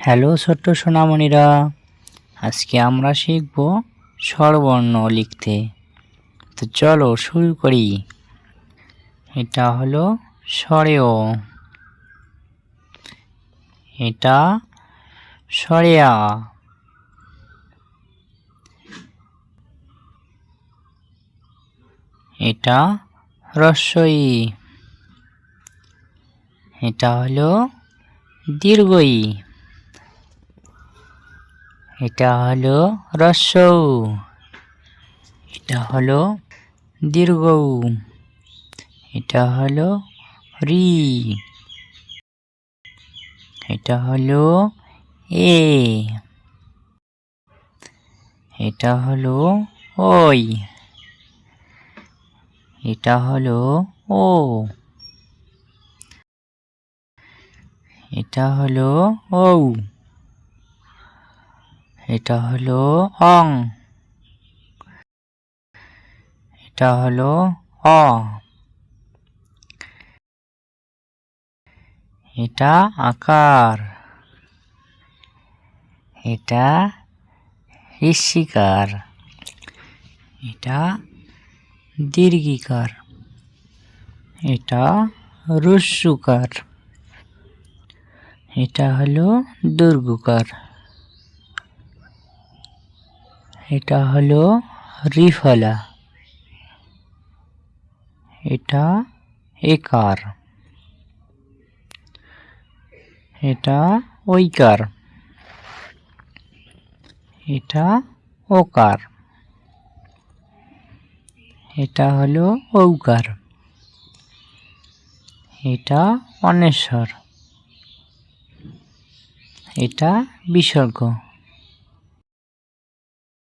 Hello ছোট্ট সোনামণিরা, আজকে আমরা শিখব স্বরবর্ণ লিখতে। তো চলো শুরু করি। এটা হলো স্বরেয়, এটা স্বরেয়া, এটা হ্রস্বই, এটা হলো দীর্ঘই, এটা হলো হ্রস্ব, এটা হলো দীর্ঘ, এটা হলো রি, এটা হলো এ, এটা হলো ওই, এটা হলো ও, এটা হলো ঔ, এটা হলো অং, এটা হলো অ, এটা আকার, এটা ঋষিকার, এটা দীর্ঘিকার, এটা হ্রস্বকার, এটা হলো দীর্ঘকার, এটা হলো রিফলা, এটা একার, এটা ঐকার, এটা ওকার, এটা হলো ঔকার, এটা অনেশ্বর, এটা বিসর্গ।